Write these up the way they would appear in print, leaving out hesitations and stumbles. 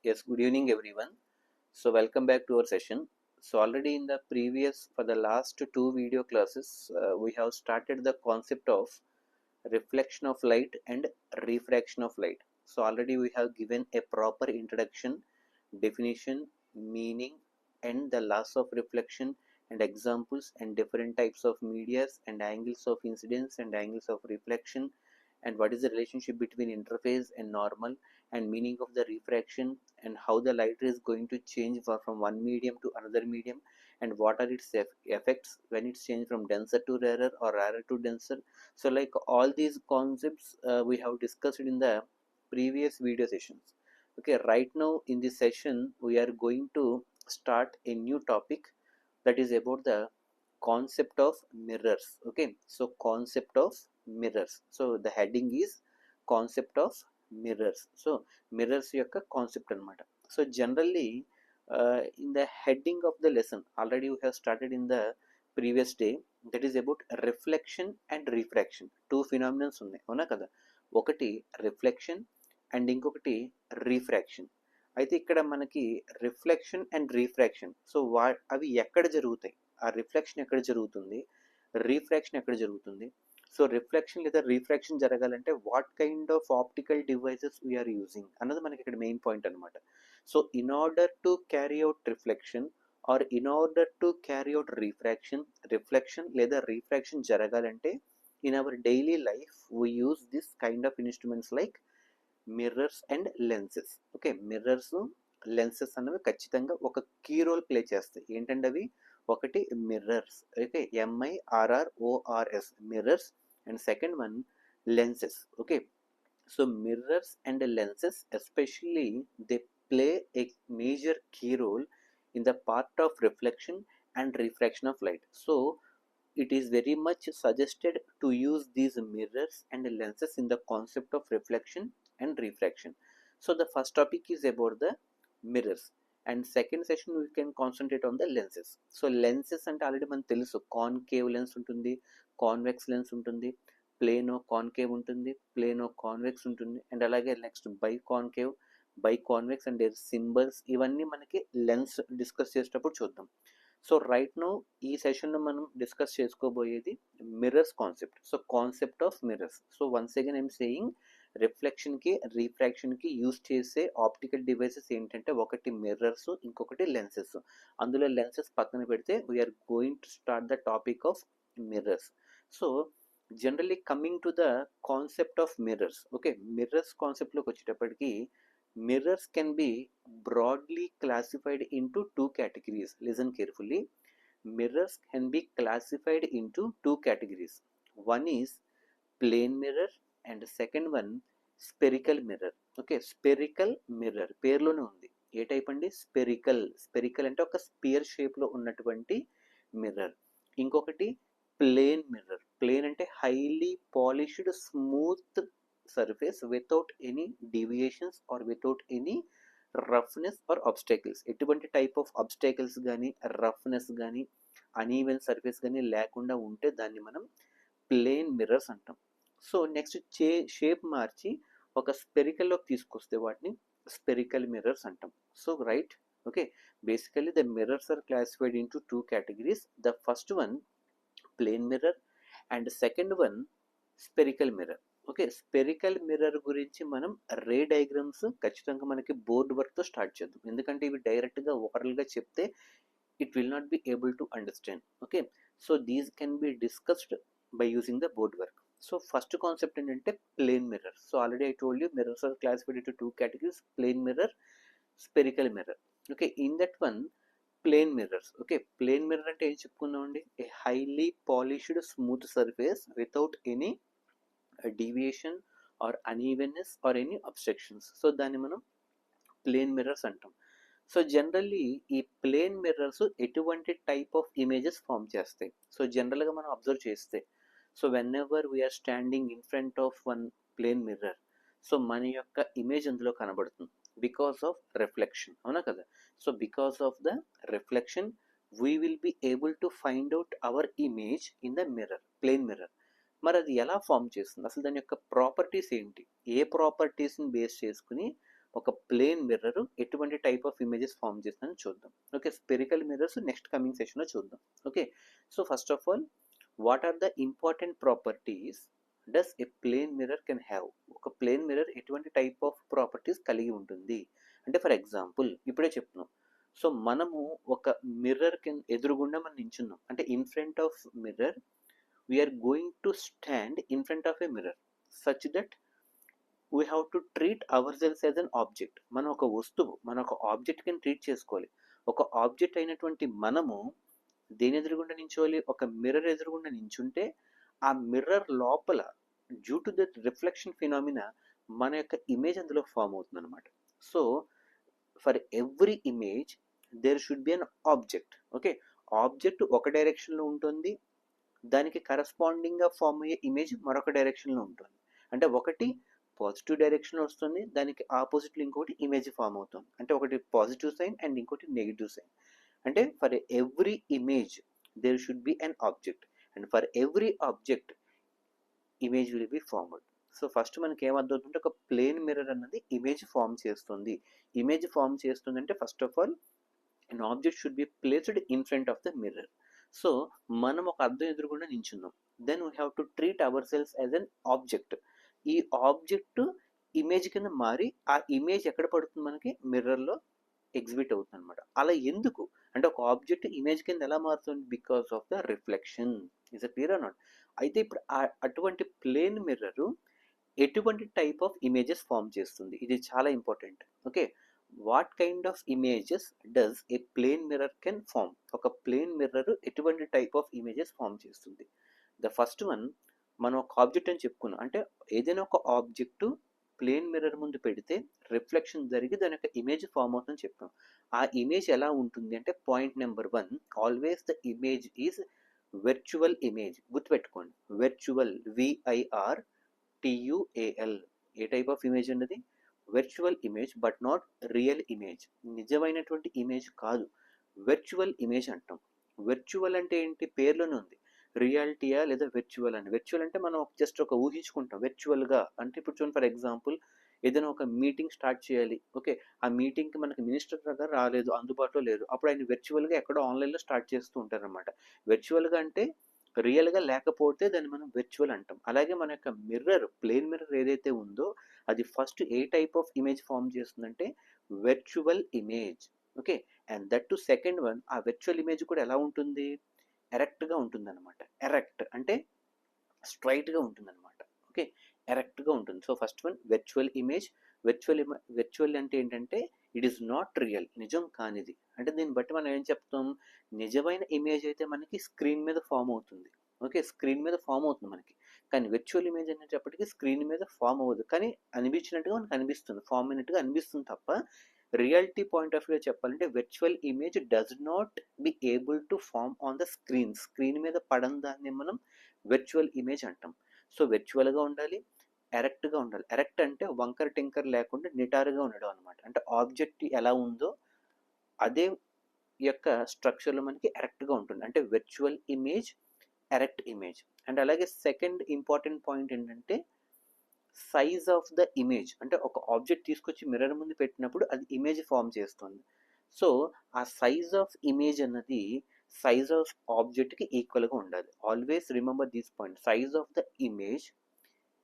Yes, good evening everyone. So welcome back to our session. So already in the previous, for the last two video classes, we have started the concept of reflection of light and refraction of light. So already we have given a proper introduction, definition, meaning, and the laws of reflection and examples and different types of medias and angles of incidence and angles of reflection, and what is the relationship between interface and normal, and meaning of the refraction, and how the light is going to change from one medium to another medium, and what are its effects when it's changed from denser to rarer or rarer to denser. So like all these concepts we have discussed in the previous video sessions. Okay, right now in this session we are going to start a new topic, that is about the concept of mirrors. Okay, so concept of mirrors, so the heading is concept of mirrors. So mirrors యొక్క concept అనమాట. So generally in the heading of the lesson already we have started in the previous day, that is about reflection and refraction. Two phenomenons ఉన్నాయి అవునా కదా, ఒకటి reflection and ఇంకొకటి refraction. అయితే ఇక్కడ మనకి రిఫ్లెక్షన్ అండ్ రీఫ్రాక్షన్, సో అవి ఎక్కడ జరుగుతాయి, ఆ రిఫ్లెక్షన్ ఎక్కడ జరుగుతుంది, రీఫ్రాక్షన్ ఎక్కడ జరుగుతుంది. సో రిఫ్లెక్షన్ లేదా రీఫ్రాక్షన్ జరగాలంటే what kind of optical devices we are using అన్నది మనకి ఇక్కడ మెయిన్ పాయింట్ అనమాట. So in order to carry out reflection or in order to carry out refraction, reflection లేదా రీఫ్రాక్షన్ జరగాలంటే in our daily life we use this kind of instruments like mirrors and lenses. Okay, mirrors lenses అనేవి ఖచ్చితంగా ఒక key role play చేస్తాయి. ఏంటంటే అవి ఒకటి mirrors, okay, MIRRORS mirrors, and second one lenses. Okay, so mirrors and lenses especially they play a major key role in the part of reflection and refraction of light. So it is very much suggested to use these mirrors and lenses in the concept of reflection and refraction. So the first topic is about the mirrors, and second session we can concentrate on the lenses. So lenses అంటే already మనకు తెలుసు, concave lens ఉంటుంది, convex lens ఉంటుంది, plano concave ఉంటుంది, plano convex ఉంటుంది, and అలాగే next bi concave, bi convex and their symbols, ఇవన్నీ మనకి లెన్స్ డిస్కస్ చేసేటప్పుడు చూద్దాం. సో రైట్ నో ఈ సెషన్లో మనం డిస్కస్ చేసుకోబోయేది mirrors concept. So concept of mirrors. So once again I'm saying, రిఫ్లెక్షన్కి రీఫ్రాక్షన్కి యూజ్ చేసే ఆప్టికల్ డివైసెస్ ఏంటంటే ఒకటి మిర్రర్స్, ఇంకొకటి లెన్సెస్. అందులో లెన్సెస్ పక్కన పెడితే we're going to start the topic of mirrors. So generally coming to the concept of mirrors. Okay, mirrors కాన్సెప్ట్లోకి వచ్చేటప్పటికి mirrors can be broadly classified into two categories. Listen carefully. Mirrors can be classified into two categories. One is plane mirror and second one spherical mirror. Okay, spherical mirror పేర్లోనే ఉంది. ఏ type అండి, spherical. Spherical అంటే ఒక sphere షేప్లో ఉన్నటువంటి mirror. ఇంకొకటి plane mirror. Plane అంటే highly polished smooth surface without any deviations or without any roughness or obstacles. ఎటువంటి టైప్ ఆఫ్ ఆబ్స్టాకిల్స్ కానీ రఫ్నెస్ కానీ అనీవెన్ సర్ఫేస్ కానీ లేకుండా ఉంటే దాన్ని మనం ప్లేన్ మిర్రర్స్ అంటాం. సో నెక్స్ట్ షేప్ మార్చి ఒక స్పెరికల్లోకి తీసుకొస్తే వాటిని స్పెరికల్ మిర్రర్స్ అంటాం. So right, okay, basically the mirrors are classified into two categories. The first one plane mirror and second one spherical mirror. Okay, spherical mirror గురించి మనం రే diagrams ఖచ్చితంగా మనకి బోర్డ్ వర్క్తో స్టార్ట్ చేద్దాం, ఎందుకంటే ఇవి డైరెక్ట్గా ఓరల్గా చెప్తే it will not be able to understand. Okay, so these can be discussed by using the board work. So first concept ఏంటంటే plane mirror. So already I told you mirrors are classified into two categories, plane mirror, spherical mirror. Okay, in that one plane mirrors. Okay, plane mirror అంటే ఏం చెప్పుకుందామండి, a highly polished smooth surface without any deviation or unevenness or any obstructions. So దాన్ని మనం plane mirrors అంటాం. So generally ఈ plane mirrors ఎటువంటి type of images form చేస్తాయి. So జనరల్గా మనం అబ్జర్వ్ చేస్తే, so whenever we are standing in front of one plane mirror, so మన యొక్క ఇమేజ్ అందులో కనబడుతుంది బికాస్ ఆఫ్ రిఫ్లెక్షన్, అవునా కదా. So because of the reflection we will be able to find out our image in the mirror, plane mirror. మరి అది ఎలా form చేస్తుంది, అసలు దాని యొక్క ప్రాపర్టీస్ ఏంటి, ఏ ప్రాపర్టీస్ని బేస్ చేసుకుని ఒక ప్లేన్ మిర్రర్ ఎటువంటి టైప్ ఆఫ్ ఇమేజెస్ ఫామ్ చేస్తుందని చూద్దాం. Okay, spherical mirrors next coming సెషన్లో చూద్దాం. Okay, so first of all what are the important properties does a plane mirror can have? ఒక ప్లేన్ మిర్రర్ ఎటువంటి టైప్ ఆఫ్ ప్రాపర్టీస్ కలిగి ఉంటుంది అంటే, ఫర్ ఎగ్జాంపుల్ ఇప్పుడే చెప్తున్నాం. సో మనము ఒక మిర్రర్ కింద ఎదురుగుండా మనం నించున్నాం అంటే in front of mirror we are going to stand in front of a mirror such that we have to treat our selves as an object. మనం ఒక వస్తువు, మన ఒక ఆబ్జెక్ట్ కింద ట్రీట్ చేసుకోవాలి. ఒక ఆబ్జెక్ట్ అయినటువంటి మనము దేని ఎదురుగుండా నించోవాలి? ఒక మిర్రర్ ఎదురుగుండా నించుంటే ఆ మిర్రర్ లోపల due to that reflection phenomena మన యొక్క ఇమేజ్ అందులో ఫామ్ అవుతుంది అనమాట. So for every image there should be an object. Okay, object ఒక డైరెక్షన్లో ఉంటుంది, దానికి కరస్పాండింగ్గా ఫామ్ అయ్యే ఇమేజ్ మరొక డైరెక్షన్లో ఉంటుంది. అంటే ఒకటి పాజిటివ్ డైరెక్షన్లో వస్తుంది, దానికి ఆపోజిట్లో ఇంకోటి ఇమేజ్ ఫామ్ అవుతుంది. అంటే ఒకటి పాజిటివ్ సైన్ అండ్ ఇంకోటి నెగిటివ్ సైన్. అంటే for every image there should be an object and for every object image will be formed. So first మనకి ఏమర్థమవుతుంటే ఒక ప్లేన్ మిర్రర్ అన్నది ఇమేజ్ ఫామ్ చేస్తుంది. ఇమేజ్ ఫామ్ చేస్తుంది అంటే first of all an object should be placed in front of the mirror. So మనం ఒక అద్దం ఎదురుగుండా నించున్నాం, then we have to treat our selves as an object. ఈ ఆబ్జెక్ట్ ఇమేజ్ కింద మారి ఆ ఇమేజ్ ఎక్కడ పడుతుంది? మనకి మిర్రర్లో ఎగ్జిబిట్ అవుతుంది అనమాట. అలా ఎందుకు అంటే ఒక ఆబ్జెక్ట్ ఇమేజ్ కింద ఎలా మారుతుంది? Because of the reflection. Is it clear or not? అయితే ఇప్పుడు అటువంటి ప్లేన్ మిర్రర్ ఎటువంటి టైప్ ఆఫ్ ఇమేజెస్ ఫామ్ చేస్తుంది? ఇది చాలా important. Okay, what kind of images does a plane mirror can form? ఒక ప్లేన్ మిర్రర్ ఎటువంటి టైప్ ఆఫ్ ఇమేజెస్ ఫామ్ చేస్తుంది? ద ఫస్ట్ వన్, మనం ఒక ఆబ్జెక్ట్ అని చెప్పుకున్నాం అంటే ఏదైనా ఒక ఆబ్జెక్టు ప్లేన్ మిర్రర్ ముందు పెడితే రిఫ్లెక్షన్ జరిగి దాని యొక్క ఇమేజ్ ఫామ్ అవుతుందని చెప్పాం. ఆ ఇమేజ్ ఎలా ఉంటుంది అంటే, point number 1, always the image is virtual image. గుర్తుపెట్టుకోండి, virtual, VIRTUAL. A type of image ఉన్నది? Virtual image but not real image. నిజమైనటువంటి ఇమేజ్ కాదు, వెర్చువల్ ఇమేజ్ అంటాం. వెర్చువల్ అంటే ఏంటి? పేర్లోనే ఉంది, రియాలిటీయా లేదా వెర్చువల్ అని. వెర్చువల్ అంటే మనం జస్ట్ ఒక ఊహించుకుంటాం. వెర్చువల్గా అంటే ఇప్పుడు చూడండి, ఫర్ ఎగ్జాంపుల్ ఏదైనా ఒక మీటింగ్ స్టార్ట్ చేయాలి. ఓకే, ఆ మీటింగ్కి మనకి మినిస్టర్ దగ్గర రాలేదు, అందుబాటులో లేరు, అప్పుడు ఆయన వెర్చువల్గా ఎక్కడో ఆన్లైన్లో స్టార్ట్ చేస్తూ ఉంటారనమాట. వెర్చువల్గా అంటే రియల్గా లేకపోతే దాన్ని మనం వెర్చువల్ అంటాం. అలాగే మన యొక్క మిర్రర్, ప్లేన్ మిర్రర్ ఏదైతే ఉందో అది first a type of image form చేస్తుందంటే virtual image. Okay, and that to second one, ఆ వెర్చువల్ ఇమేజ్ కూడా ఎలా ఉంటుంది? ఎరెక్ట్గా ఉంటుంది అనమాట. ఎరెక్ట్ అంటే స్ట్రైట్గా ఉంటుంది అనమాట. ఓకే, ఎరెక్ట్గా ఉంటుంది. So first one virtual image. Virtual అంటే ఏంటంటే ఇట్ ఈస్ నాట్ రియల్, నిజం కానిది. అంటే దీన్ని బట్టి మనం ఏం చెప్తాం? నిజమైన ఇమేజ్ అయితే మనకి స్క్రీన్ మీద ఫామ్ అవుతుంది. ఓకే, స్క్రీన్ మీద ఫామ్ అవుతుంది మనకి. కానీ వెర్చువల్ ఇమేజ్ అనేటప్పటికీ స్క్రీన్ మీద ఫామ్ అవ్వదు, కానీ అనిపించినట్టుగా మనకు అనిపిస్తుంది, ఫామ్ అయినట్టుగా అనిపిస్తుంది తప్ప రియాలిటీ పాయింట్ ఆఫ్ వ్యూ చెప్పాలంటే virtual image does not be able to form on the screen. Screen మీద పడని దాన్ని మనం వెర్చువల్ ఇమేజ్ అంటాం. సో వెర్చువల్గా ఉండాలి, ఎరెక్ట్గా ఉండాలి. ఎరెక్ట్ అంటే వంకర్ టింకర్ లేకుండా నిటారుగా ఉండడం అనమాట. అంటే ఆబ్జెక్ట్ ఎలా ఉందో అదే యొక్క స్ట్రక్చర్లో మనకి ఎరెక్ట్గా ఉంటుంది. అంటే virtual image, erect image. And అలాగే సెకండ్ ఇంపార్టెంట్ పాయింట్ ఏంటంటే సైజ్ ఆఫ్ ద ఇమేజ్. అంటే ఒక ఆబ్జెక్ట్ తీసుకొచ్చి మిర్రర్ ముందు పెట్టినప్పుడు అది ఇమేజ్ ఫామ్ చేస్తుంది. సో ఆ సైజ్ ఆఫ్ ఇమేజ్ అన్నది సైజ్ ఆఫ్ ఆబ్జెక్ట్కి ఈక్వల్గా ఉండాలి. Always remember this point, size of the image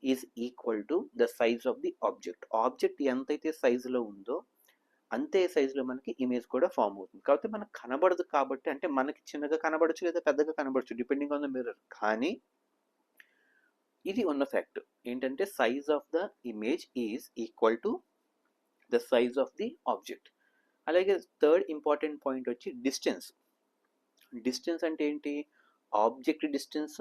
is equal to the size of the object. Object ఎంతైతే సైజులో ఉందో అంతే సైజులో మనకి ఇమేజ్ కూడా ఫామ్ అవుతుంది. కాకపోతే మనకు కనబడదు కాబట్టి, అంటే మనకి చిన్నగా కనబడచ్చు లేదా పెద్దగా కనబడచ్చు డిపెండింగ్ ఆన్ ద మిర్రర్. కానీ ఇది ఉన్న ఫ్యాక్ట్ ఏంటంటే size of the image is equal to the size of the object. అలాగే థర్డ్ ఇంపార్టెంట్ పాయింట్ వచ్చి డిస్టెన్స్. డిస్టెన్స్ అంటే ఏంటి? ఆబ్జెక్ట్ డిస్టెన్స్,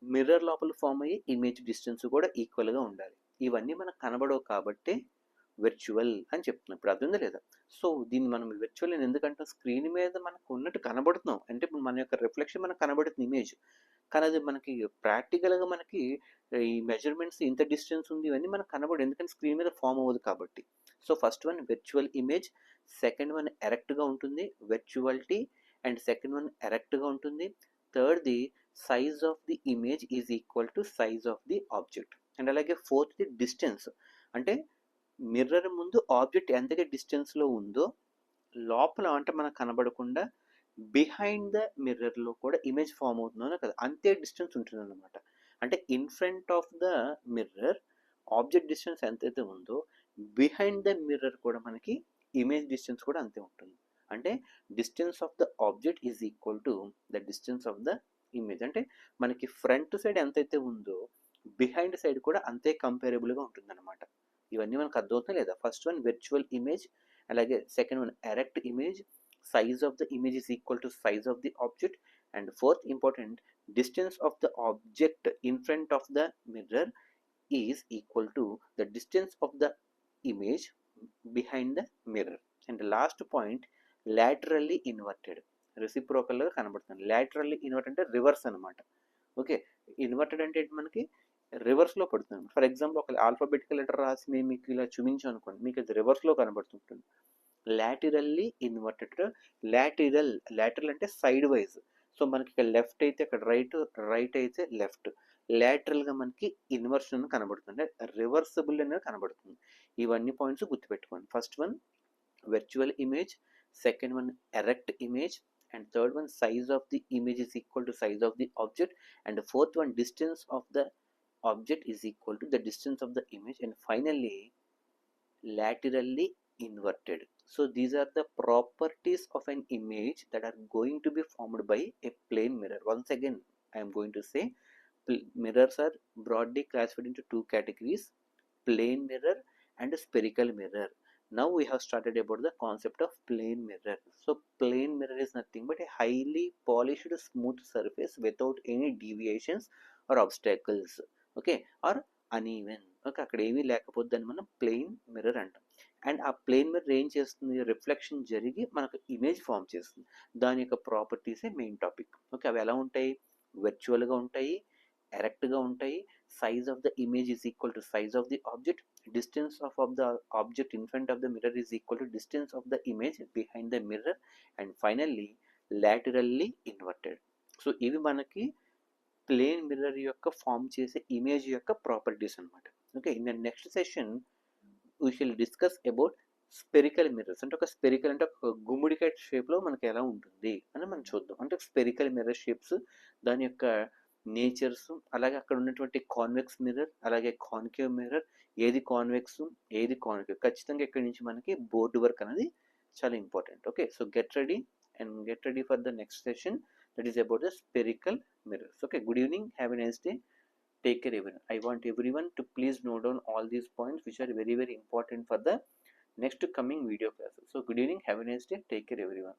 మిర్రర్ లోపల ఫామ్ అయ్యే ఇమేజ్ డిస్టెన్స్ కూడా ఈక్వల్గా ఉండాలి. ఇవన్నీ మనకు కనబడవు కాబట్టి వెర్చువల్ అని చెప్తున్నాం. ఇప్పుడు అర్థం లేదా? సో దీన్ని మనం వెర్చువల్ అని ఎందుకంటే స్క్రీన్ మీద మనకు ఉన్నట్టు కనబడుతున్నాం, అంటే ఇప్పుడు మన యొక్క రిఫ్లెక్షన్ మనకు కనబడుతుంది ఇమేజ్, కానీ అది మనకి ప్రాక్టికల్గా మనకి ఈ మెజర్మెంట్స్ ఇంత డిస్టెన్స్ ఉంది ఇవన్నీ మనకు కనబడదు, ఎందుకంటే స్క్రీన్ మీద ఫామ్ అవ్వదు కాబట్టి. So first one virtual image, second one ఎరెక్ట్గా ఉంటుంది, వెర్చువల్టీ, అండ్ సెకండ్ వన్ ఎరెక్ట్గా ఉంటుంది. Third the size of the image is equal to size of the object. And అలాగే ఫోర్త్ ది డిస్టెన్స్. అంటే మిర్రర్ ముందు ఆబ్జెక్ట్ ఎంతగా డిస్టెన్స్లో ఉందో లోపల అంటే మనకు కనబడకుండా బిహైండ్ ద మిర్రర్లో కూడా ఇమేజ్ ఫామ్ అవుతుందో కదా అంతే డిస్టెన్స్ ఉంటుంది అనమాట. అంటే in front of the mirror object distance ఎంతైతే ఉందో బిహైండ్ ద మిర్రర్ కూడా మనకి ఇమేజ్ డిస్టెన్స్ కూడా అంతే ఉంటుంది. అంటే distance of the object is equal to the distance of the image. అంటే మనకి ఫ్రంట్ సైడ్ ఎంతైతే ఉందో బిహైండ్ సైడ్ కూడా అంతే కంపేరబుల్గా ఉంటుంది అనమాట. ఇవన్నీ మనకు అర్థమవుతాయి లేదా? ఫస్ట్ వన్ విర్చువల్ ఇమేజ్, అలాగే second one erect image, size of the image is equal to size of the object, and fourth important, distance of the object in front of the mirror is equal to the distance of the image behind the mirror. And the last point, laterally inverted, reciprocal గా కనబడుతుంది. laterally inverted అంటే reverse అనమాట. Okay, inverted అంటే మనకి రివర్స్లో పడుతుంది. For example ఒక alphabetical letter రాసి మేము మీకు ఇలా చూపించాం అనుకోండి, మీకు అది రివర్స్లో కనబడుతుంటుంది. లాటరల్లీ ఇన్వర్టెడ్, లాటరల్ అంటే సైడ్ వైజ్. సో మనకి ఇక్కడ లెఫ్ట్ అయితే ఇక్కడ రైట్, రైట్ అయితే లెఫ్ట్. లాటరల్గా మనకి ఇన్వర్షన్ కనబడుతుంది, రివర్సబుల్ అనేది కనబడుతుంది. ఇవన్నీ పాయింట్స్ గుర్తుపెట్టుకోండి. First one virtual image, second one erect image, and third one size of the image is equal to size of the object, and the fourth one distance of the object is equal to the distance of the image, and finally laterally inverted. So these are the properties of an image that are going to be formed by a plane mirror. Once again I am going to say mirrors are broadly classified into two categories, plane mirror and spherical mirror. Now we have started about the concept of plane mirror. So plane mirror is nothing but a highly polished smooth surface without any deviations or obstacles, okay, or uneven. Okay, అక్కడ ఏమీ లేకపోతే దాన్ని మనం plain mirror అంటాం. And ఆ plain mirror ఏం చేస్తుంది, reflection జరిగి మనకు ఇమేజ్ ఫామ్ చేస్తుంది. దాని యొక్క ప్రాపర్టీసే మెయిన్ టాపిక్. ఓకే, అవి ఎలా ఉంటాయి, వర్చువల్గా ఉంటాయి, ఎరెక్ట్గా ఉంటాయి, size of the image is equal to size of the object, distance of the object in front of the mirror is equal to distance of the image behind the mirror, and finally laterally inverted. So ఇవి మనకి plane mirror యొక్క form చేసే image యొక్క properties అనమాట. Okay, in the next session we షిల్ discuss about spherical mirrors. అంటే ఒక spherical అంటే ఒక గుమ్మడికాయ షేప్లో మనకి ఎలా ఉంటుంది అని మనం చూద్దాం. అంటే స్పెరికల్ మిర్రర్ షేప్స్, దాని యొక్క నేచర్స్, అలాగే అక్కడ ఉన్నటువంటి కాన్వెక్స్ మిర్రర్, అలాగే కాన్కేవ్ మిర్రర్, ఏది కాన్వెక్స్ ఏది కాన్కేవ్, ఖచ్చితంగా ఇక్కడి నుంచి మనకి బోర్డు వర్క్ అనేది చాలా important. Okay, so get ready for the next session, that is about the spherical mirrors. Okay, good evening, have a nice day, take care everyone. I want everyone to please note down all these points which are very important for the next coming video classes. So good evening, have a nice day, take care everyone.